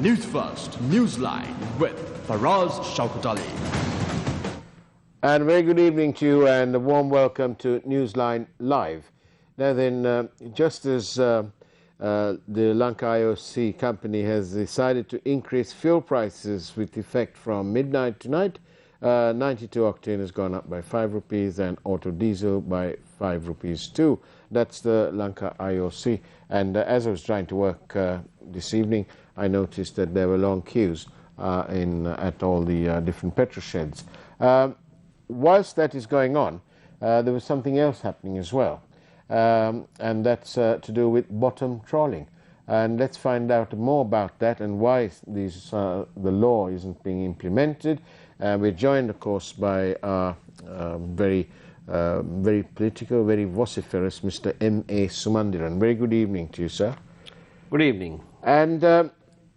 Newsfirst Newsline with Faraz Shaukat. And very good evening to you and a warm welcome to Newsline Live. Now then, just as the Lanka IOC company has decided to increase fuel prices with effect from midnight tonight, 92 octane has gone up by 5 rupees and auto diesel by 5 rupees too. That's the Lanka IOC. And as I was trying to work this evening, I noticed that there were long queues at all the different petrol sheds. Whilst that is going on, there was something else happening as well, and that's to do with bottom trawling. And let's find out more about that and why the law isn't being implemented. We're joined, of course, by our very political, very vociferous Mr. M.A.Sumanthiran. Very good evening to you, sir. Good evening. And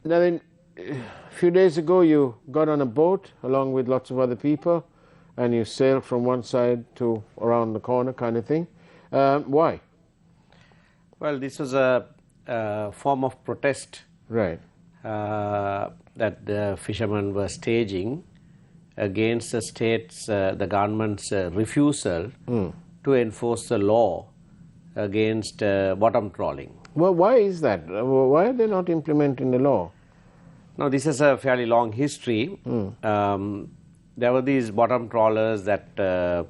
now then, a few days ago you got on a boat along with lots of other people and you sailed from one side to around the corner kind of thing. Why? Well, this was a form of protest, Right. that the fishermen were staging against the state's, the government's refusal to enforce the law against bottom trawling. Well, why is that? Why are they not implementing the law? Now, this is a fairly long history. There were these bottom trawlers that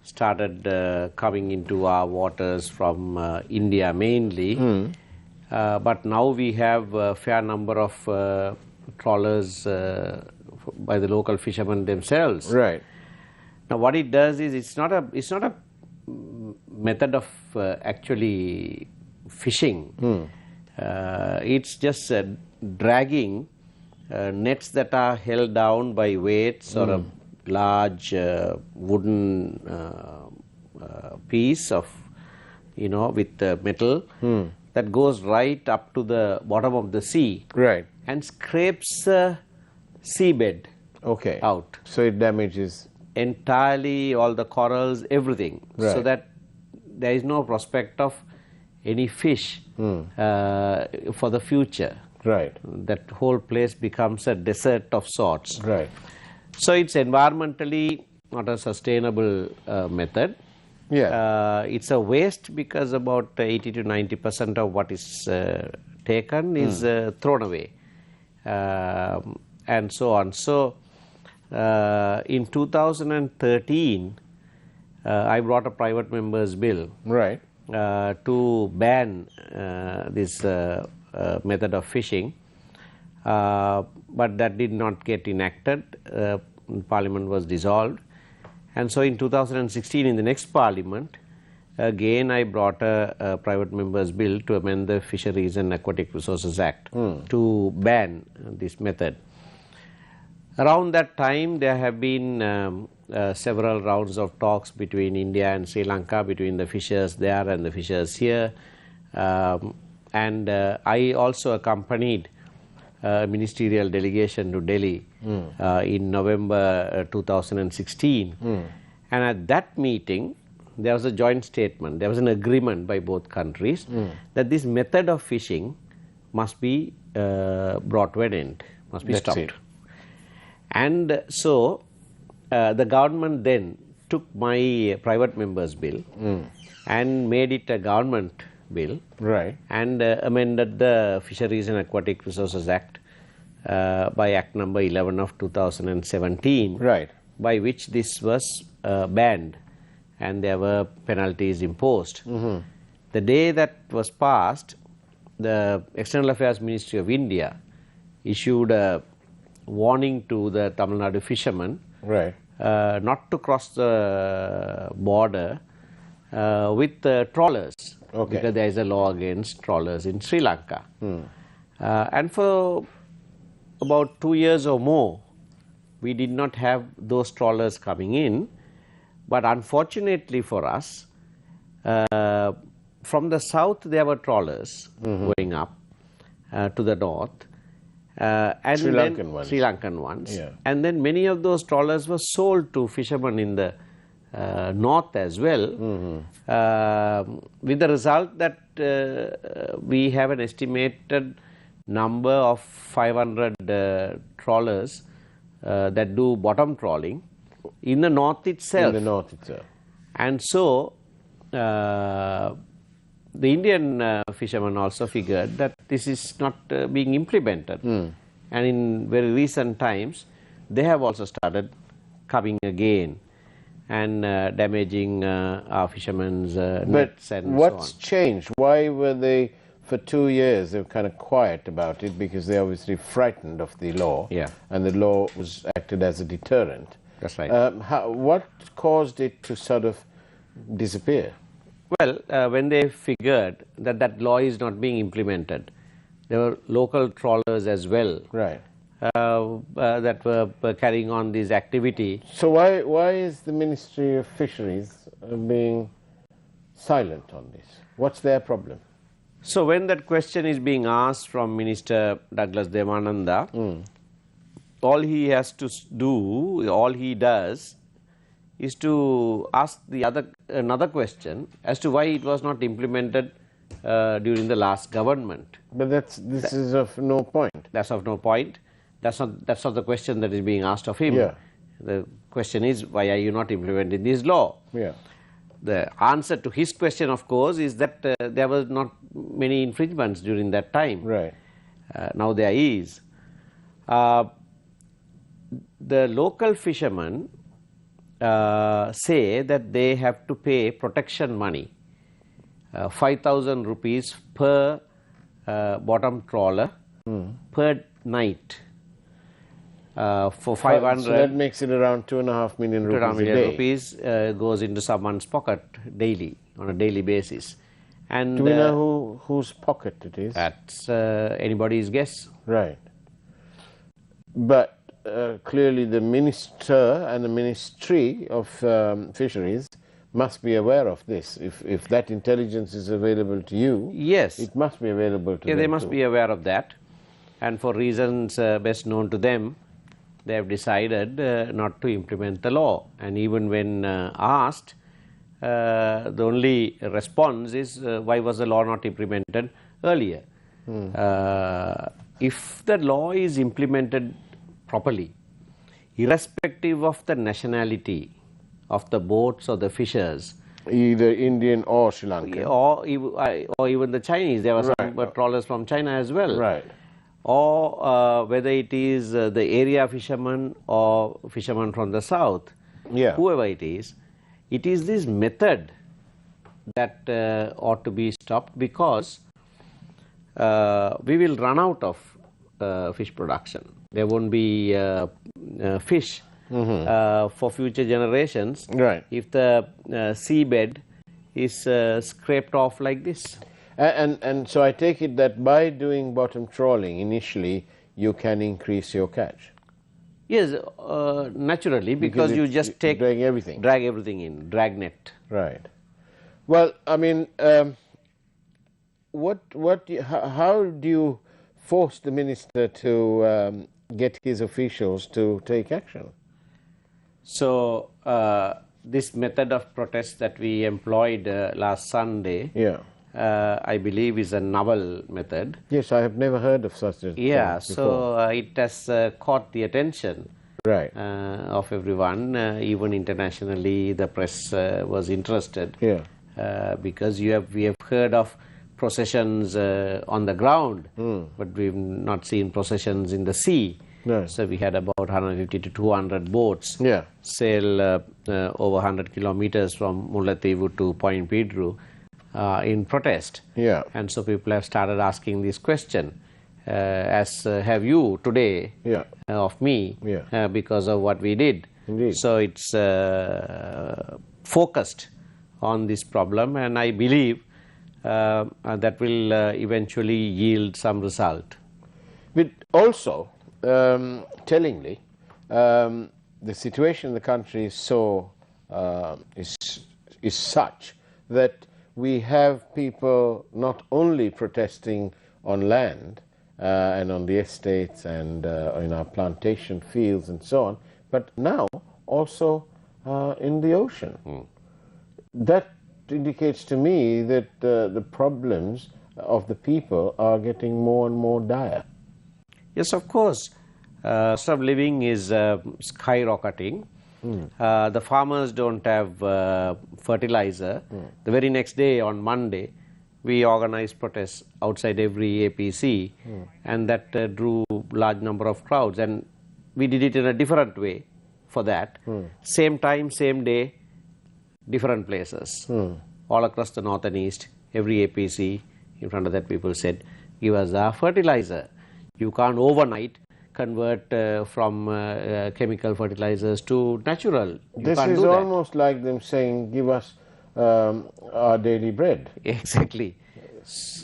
started coming into our waters from India mainly, but now we have a fair number of trawlers by the local fishermen themselves. Right. Now, what it does is it's not a method of actually fishing. It's just dragging nets that are held down by weights or a large wooden piece of, with metal that goes right up to the bottom of the sea. Right. And scrapes the seabed out. So it damages entirely all the corals, everything. Right. So that there is no prospect of any fish for the future. Right. That whole place becomes a desert of sorts. Right. So it's environmentally not a sustainable method. Yeah. It's a waste because about 80 to 90% of what is taken is thrown away, and so on. So in 2013, I brought a private member's bill. Right. To ban this method of fishing, but that did not get enacted. Parliament was dissolved, and so in 2016, in the next Parliament, again I brought a private member's bill to amend the Fisheries and Aquatic Resources Act to ban this method. Around that time, there have been several rounds of talks between India and Sri Lanka, between the fishers there and the fishers here. And I also accompanied a ministerial delegation to Delhi in November 2016. And at that meeting, there was a joint statement, there was an agreement by both countries that this method of fishing must be brought to an end, must be stopped. And so the government then took my private member's bill and made it a government bill, Right. and amended the Fisheries and Aquatic Resources Act by Act number 11 of 2017, Right. by which this was banned and there were penalties imposed. The day that was passed, the External Affairs Ministry of India issued a warning to the Tamil Nadu fishermen Right. not to cross the border with trawlers, because there is a law against trawlers in Sri Lanka. And for about 2 years or more, we did not have those trawlers coming in, but unfortunately for us, from the south there were trawlers going up to the north, and Sri then Lankan ones. Yeah. And then many of those trawlers were sold to fishermen in the north as well, with the result that we have an estimated number of 500 trawlers that do bottom trawling in the north itself. In the north itself. And so the Indian fishermen also figured that this is not being implemented. And in very recent times, they have also started coming again and damaging our fishermen's nets and so on. What's changed? Why were they, for 2 years, they were kind of quiet about it because they're obviously frightened of the law. Yeah. And the law was acted as a deterrent. That's right. What caused it to sort of disappear? Well, when they figured that that law is not being implemented, there were local trawlers as well. Right. That were carrying on this activity. So why is the Ministry of Fisheries being silent on this? What's their problem? So when that question is being asked from Minister Douglas Devananda, all he has to do, all he does, is to ask another question as to why it was not implemented during the last government. But this is of no point. That's of no point. That's not the question that is being asked of him. Yeah. The question is, why are you not implementing this law? Yeah. The answer to his question, of course, is that there was not many infringements during that time. Right. Now there is. The local fishermen say that they have to pay protection money, 5,000 rupees per bottom trawler per night. For 500, so that makes it around 2.5 million rupees 2.5 million a day. rupees goes into someone's pocket daily, on a daily basis. And do we know whose pocket it is? That's anybody's guess. Right. But clearly the minister and the Ministry of Fisheries must be aware of this. If that intelligence is available to you, yes, it must be available to yeah, them they must too. be aware of that. And for reasons best known to them, they have decided not to implement the law. And even when asked, the only response is, why was the law not implemented earlier? If the law is implemented properly, irrespective of the nationality of the boats or the fishers, either Indian or Sri Lankan, or even the Chinese, there were some trawlers from China as well. Right. Or whether it is the area fishermen or fishermen from the south, Yeah. whoever it is this method that ought to be stopped, because we will run out of fish production. There won't be fish for future generations Right. if the seabed is scraped off like this. And so I take it that by doing bottom trawling initially, you can increase your catch. Yes, naturally, because you just drag everything. drag everything in, dragnet. Right. Well, I mean, how do you force the minister to get his officials to take action? So this method of protest that we employed last Sunday, Yeah. I believe is a novel method. Yes, I have never heard of such a thing Yeah, before. so it has caught the attention Right. of everyone. Even internationally, the press was interested. Yeah. Because we have heard of processions on the ground, but we've not seen processions in the sea. No. So we had about 150 to 200 boats Yeah. sail over 100 kilometers from Mullaitivu to Point Pedro in protest. Yeah. And so people have started asking this question, as have you today, Yeah. of me, Yeah. because of what we did. Indeed. So it's focused on this problem, and I believe that will eventually yield some result. But also, tellingly, the situation in the country is so is such that we have people not only protesting on land and on the estates and in our plantation fields and so on, but now also in the ocean. That indicates to me that the problems of the people are getting more and more dire. Yes, of course. Cost of living is skyrocketing. The farmers don't have fertilizer. The very next day, on Monday, we organized protests outside every APC, and that drew large number of crowds. And we did it in a different way for that. Same time, same day, different places. All across the north and east, every APC, in front of that people said, give us our fertilizer. You can't overnight convert from chemical fertilizers to natural. This is almost like them saying, give us our daily bread. Exactly.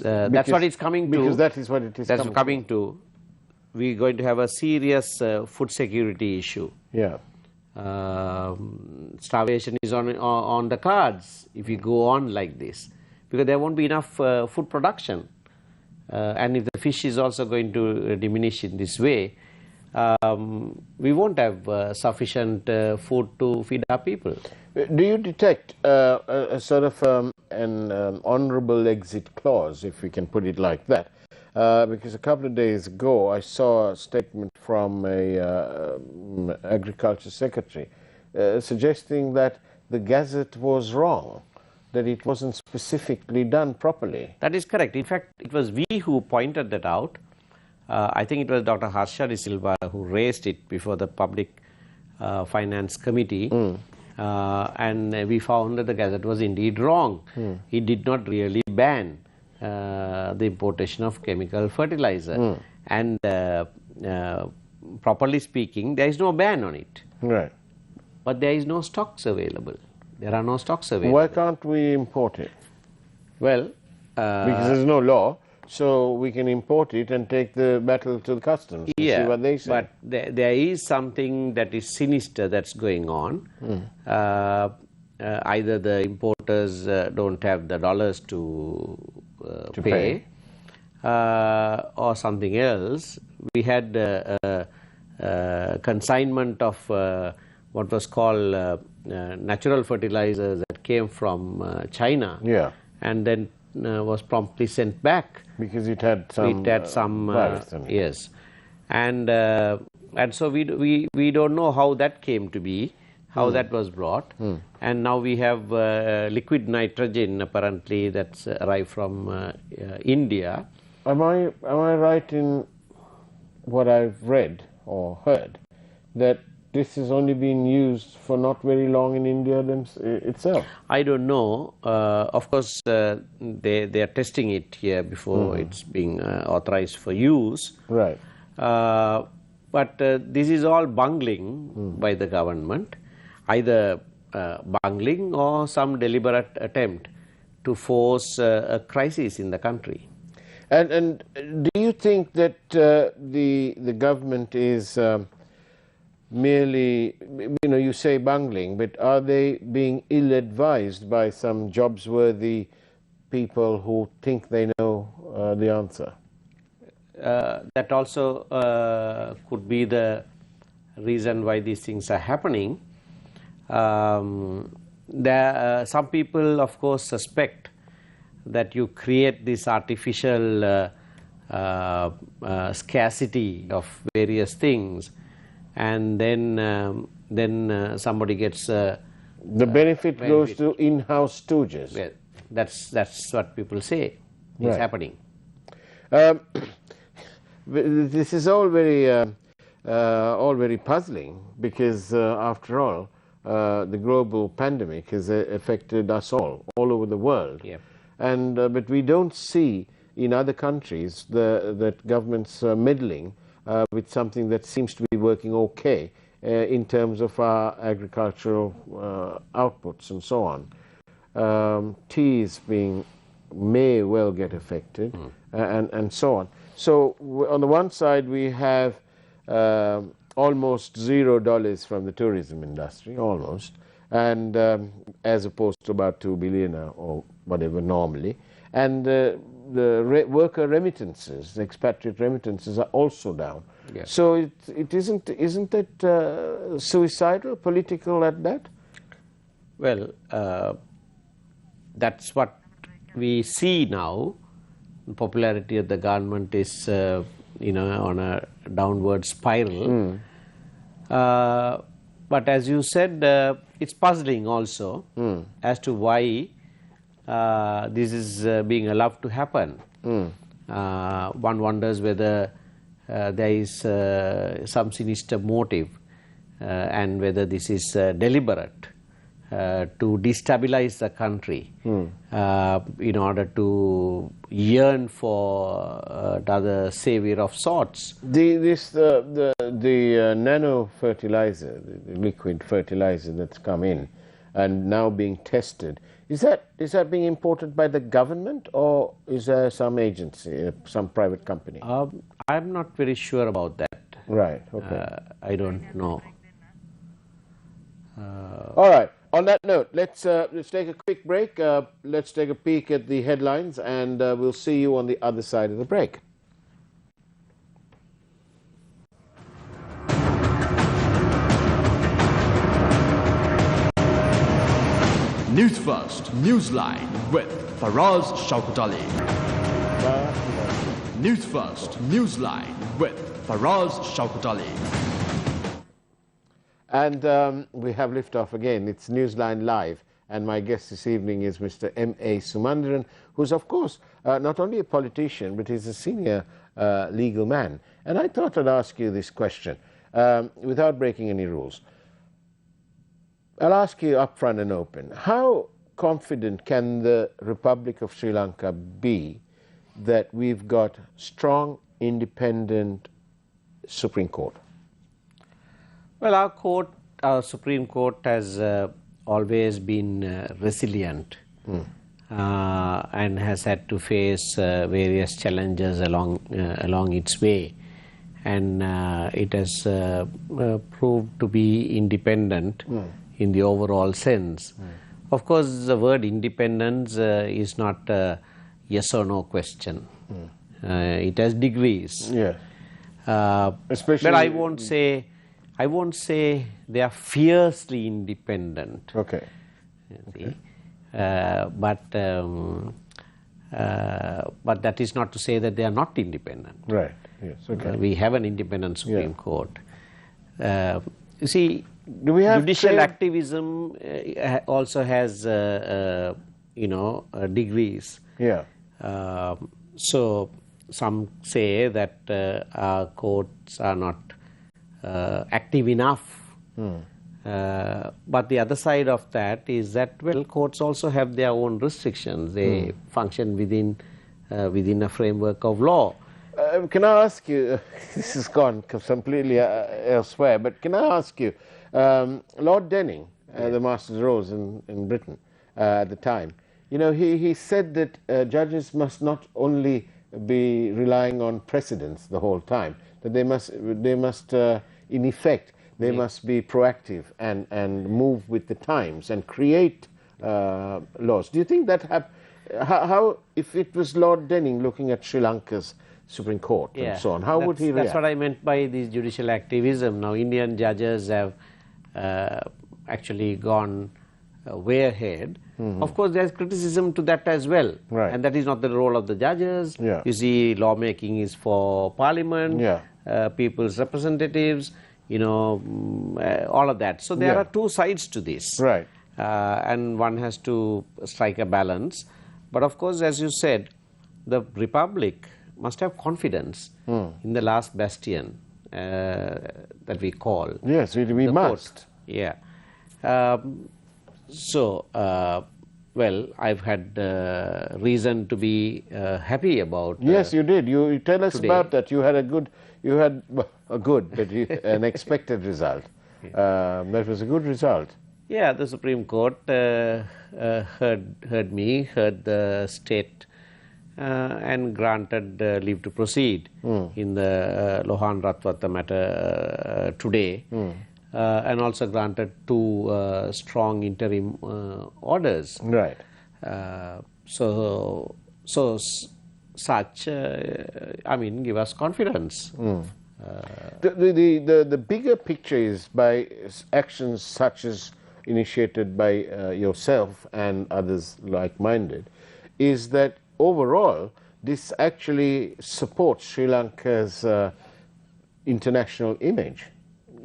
That's what it's coming to. Because that is what it is coming to. We're going to have a serious food security issue. Yeah. Starvation is on the cards if we go on like this, because there won't be enough food production. And if the fish is also going to diminish in this way, we won't have sufficient food to feed our people. Do you detect a sort of an honorable exit clause, if we can put it like that? Because a couple of days ago I saw a statement from a agriculture secretary suggesting that the gazette was wrong, that it wasn't specifically done properly. That is correct. In fact, it was we who pointed that out. I think it was Dr. Harsha De Silva who raised it before the Public Finance Committee, and we found that the gazette was indeed wrong. It did not really ban the importation of chemical fertilizer, and properly speaking, there is no ban on it. Right. But there is no stocks available. There are no stocks available. Why can't we import it? Well, because there's no law, so we can import it and take the battle to the customs and see what they say. But there is something that is sinister that's going on. Either the importers don't have the dollars to pay, or something else. We had consignment of what was called natural fertilizers that came from China, and then was promptly sent back because it had some virus in it. Yes, and so we don't know how that came to be, how that was brought, and now we have liquid nitrogen apparently that's arrived from India. Am I right in what I've read or heard, that this has only been used for not very long in India itself? I don't know. Of course, they are testing it here before it's being authorized for use. Right. But this is all bungling by the government, either bungling or some deliberate attempt to force a crisis in the country. And do you think that the government is merely, you say bungling, but are they being ill-advised by some jobs-worthy people who think they know the answer? That also could be the reason why these things are happening. Some people, of course, suspect that you create this artificial scarcity of various things, and then somebody gets the benefit goes to in-house stooges. Well, that's what people say is happening. This is all very puzzling, because after all, the global pandemic has affected us all over the world. Yeah. And but we don't see in other countries that governments are meddling with something that seems to be working okay in terms of our agricultural outputs and so on. Teas may well get affected, and so on. So on the one side we have almost $0 from the tourism industry, almost, and as opposed to about 2 billion or whatever normally, and the worker remittances, the expatriate remittances are also down. Yeah. So it isn't it suicidal, political at that? Well, that's what we see now, popularity of the government is on a downward spiral. But as you said, it's puzzling also as to why this is being allowed to happen. One wonders whether there is some sinister motive and whether this is deliberate to destabilize the country in order to yearn for another savior of sorts. The nano fertilizer, the liquid fertilizer that's come in and now being tested, is that being imported by the government, or is there some agency, some private company? I'm not very sure about that. Right, okay. I don't know. All right. On that note, let's take a quick break. Let's take a peek at the headlines, and we'll see you on the other side of the break. Newsfirst Newsline with Faraz Shaukat Ali. Newsfirst Newsline with Faraz Shaukat Ali. And we have liftoff again. It's Newsline Live, and my guest this evening is Mr. M.A.Sumanthiran, who's of course not only a politician, but he's a senior legal man. And I thought I'd ask you this question without breaking any rules. I'll ask you up front and open. How confident can the Republic of Sri Lanka be that we've got strong, independent Supreme Court? Well, our Supreme Court has always been resilient and has had to face various challenges along its way, and it has proved to be independent in the overall sense. Of course, the word independence is not a yes or no question. It has degrees. Yeah. But I won't say they are fiercely independent. Okay. But that is not to say that they are not independent. Right. Yes. Okay. We have an independent Supreme Court. You see, do we have judicial activism also has degrees. Yeah. So some say that our courts are not active enough. But the other side of that is that, well, courts also have their own restrictions. They function within a framework of law. Can I ask you, this has gone completely elsewhere, but can I ask you, Lord Denning, the Master's Rolls in Britain at the time, he said that judges must not only be relying on precedents the whole time, that they must in effect, they must be proactive and move with the times and create laws. Do you think that how if it was Lord Denning looking at Sri Lanka's Supreme Court and so on, how would he react? That's what I meant by this judicial activism. Now, Indian judges have actually gone way ahead. Of course, there's criticism to that as well. Right. And that is not the role of the judges. Yeah. You see, lawmaking is for parliament, people's representatives, all of that. So there are two sides to this. Right. And one has to strike a balance. But of course, as you said, the Republic must have confidence in the last bastion that we call. Yes, we must. Court. Yeah. Well, I've had reason to be happy about. Yes, you did. You tell us today. about that. You had an expected result. That was a good result. Yeah, the Supreme Court heard me, heard the state, and granted leave to proceed in the Lohan Ratwata matter today, and also granted two strong interim orders. Right. Give us confidence. The bigger picture is by actions such as initiated by yourself and others like-minded, is that overall this actually supports Sri Lanka's international image,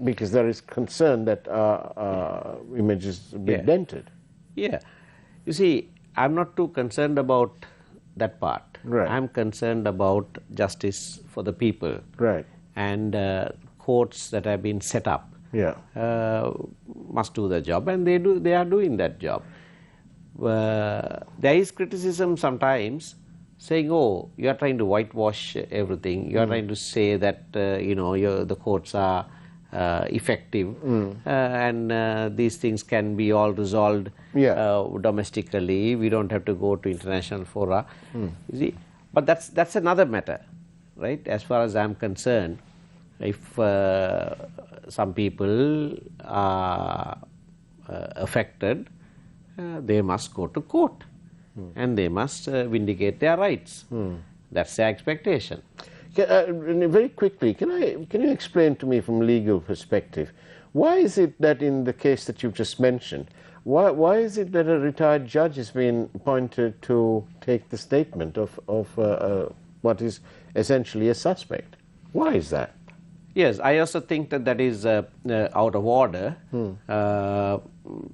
because there is concern that our image is a bit dented. Yeah. You see, I'm not too concerned about that part. Right. I'm concerned about justice for the people. Right. And courts that have been set up must do the job, and they are doing that job. There is criticism sometimes saying, oh, you are trying to whitewash everything. You are trying to say that the courts are effective, and these things can be all resolved domestically. We don't have to go to international fora. You see, but that's another matter, right? As far as I'm concerned, if some people are affected, they must go to court, and they must vindicate their rights. That's their expectation. Very quickly, can you explain to me from a legal perspective, why is it that in the case that you've just mentioned, why is it that a retired judge has been appointed to take the statement of what is essentially a suspect? Why is that? Yes, I also think that is out of order.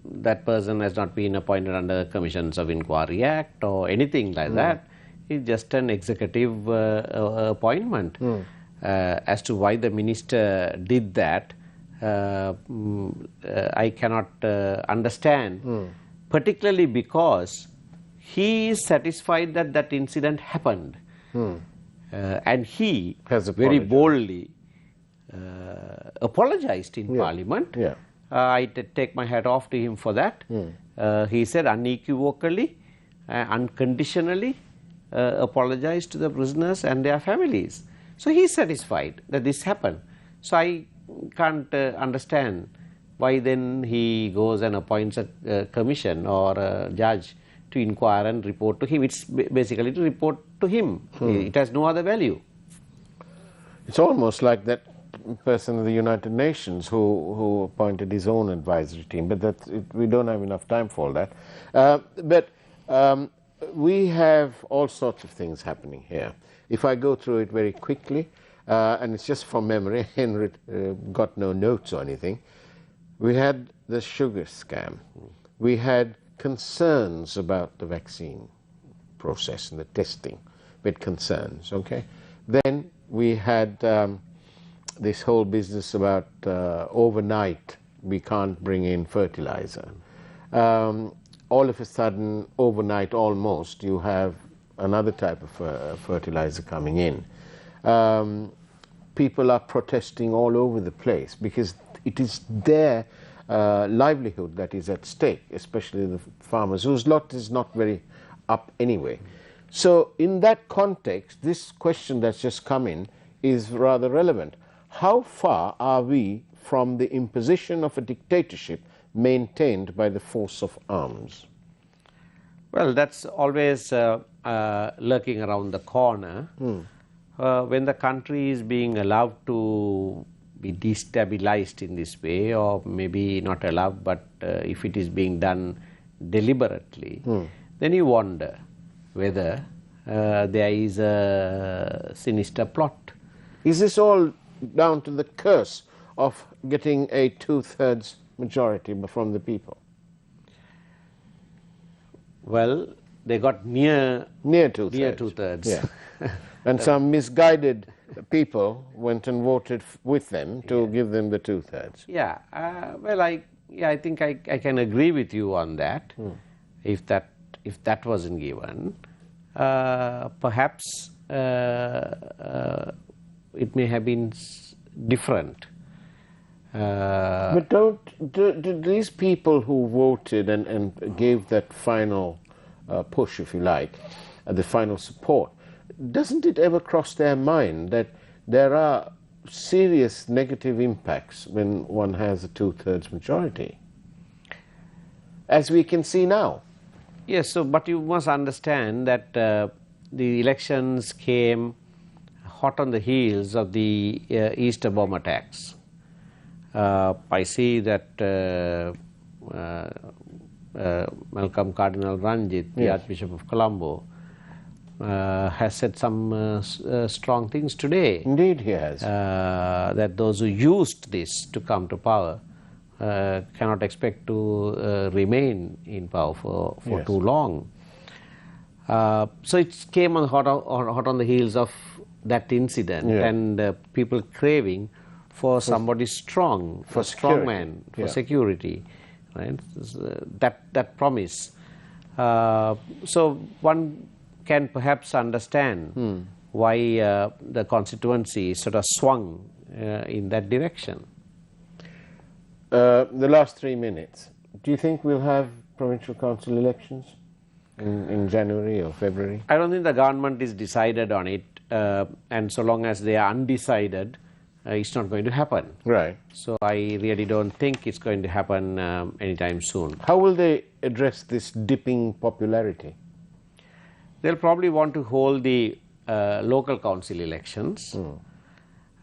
That person has not been appointed under Commissions of Inquiry Act or anything like that. It's just an executive appointment. As to why the minister did that, I cannot understand, particularly because he is satisfied that that incident happened, and he has very boldly apologized in Parliament. I take my hat off to him for that. He said unequivocally, unconditionally, apologized to the prisoners and their families. So he is satisfied that this happened. So I can't understand why then he goes and appoints a commission or a judge to inquire and report to him. It's basically to report to him. It has no other value. It's almost like that person of the United Nations who appointed his own advisory team, but we don't have enough time for all that. We have all sorts of things happening here. If I go through it very quickly, and it's just from memory, Henry got no notes or anything. We had the sugar scam. We had concerns about the vaccine process and the testing with concerns, okay? Then we had this whole business about overnight we can't bring in fertilizer. All of a sudden, overnight almost, you have another type of fertilizer coming in. People are protesting all over the place because it is their livelihood that is at stake, especially the farmers, whose lot is not very up anyway. So in that context, this question that's just come in is rather relevant. How far are we from the imposition of a dictatorship maintained by the force of arms? Well, that's always lurking around the corner. When the country is being allowed to be destabilized in this way, or maybe not allowed, but if it is being done deliberately, then you wonder whether there is a sinister plot. Is this all down to the curse of getting a 2/3 majority from the people? Well, they got near 2/3. Near 2/3. Yeah. And some misguided people went and voted with them to give them the 2/3. Yeah. Well, I think I can agree with you on that. If that wasn't given, perhaps it may have been different. But do these people who voted and gave that final push, if you like, the final support, doesn't it ever cross their mind that there are serious negative impacts when one has a 2/3 majority, as we can see now? Yes, but you must understand that the elections came hot on the heels of the Easter bomb attacks. I see that Malcolm Cardinal Ranjit, the Archbishop of Colombo, has said some strong things today. Indeed he has. That those who used this to come to power cannot expect to remain in power for Yes. too long. So it came on hot on the heels of that incident, Yeah. and people craving for somebody strong, for a strong security. man for Yeah. security, right? That promise. So one can perhaps understand why the constituency sort of swung in that direction. The last 3 minutes. Do you think we'll have provincial council elections in January or February? I don't think the government is decided on it, and so long as they are undecided, it's not going to happen. Right. So I really don't think it's going to happen anytime soon. How will they address this dipping popularity? They'll probably want to hold the local council elections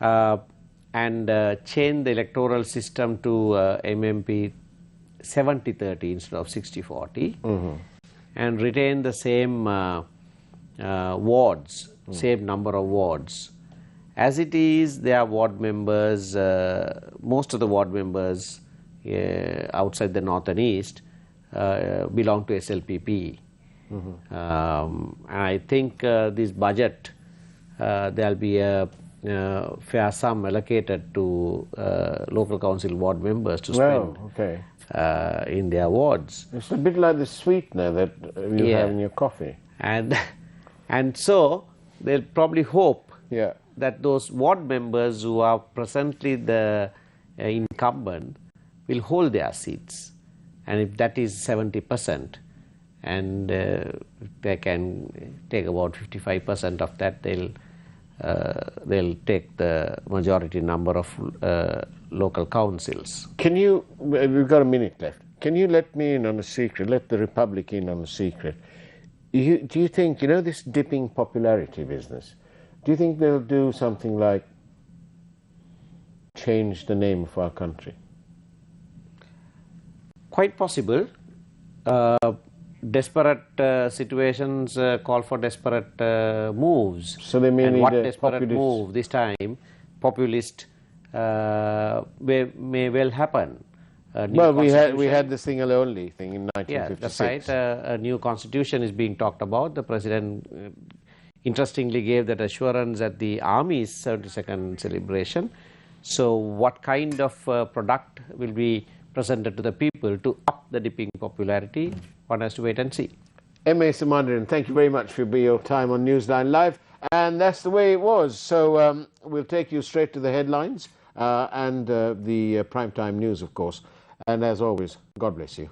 and change the electoral system to MMP 70-30 instead of 60-40, and retain the same wards, same number of wards. As it is, there are ward members, most of the ward members outside the north and east belong to SLPP. And I think this budget, there'll be a fair sum allocated to local council ward members to spend in their wards. It's a bit like the sweetener that you have in your coffee. And so they'll probably hope Yeah. that those ward members who are presently the incumbent will hold their seats, and if that is 70%, and they can take about 55% of that, they'll take the majority number of local councils. Can you, we've got a minute left, can you let me in on a secret, let the Republic in on a secret? Do you think, you know, this dipping popularity business, do you think they'll do something like change the name of our country? Quite possible. Desperate situations call for desperate moves. So they may and need what a desperate populist move this time? Populist may well happen. Well, we had the single only thing in Yeah, 1956. that's right. A new constitution is being talked about. The president interestingly gave that assurance at the Army's 72nd celebration. So what kind of product will be presented to the people to up the dipping popularity? One has to wait and see. M.A.Sumanthiran, thank you very much for your time on Newsline Live. And that's the way it was. So we'll take you straight to the headlines and the primetime news, of course. And as always, God bless you.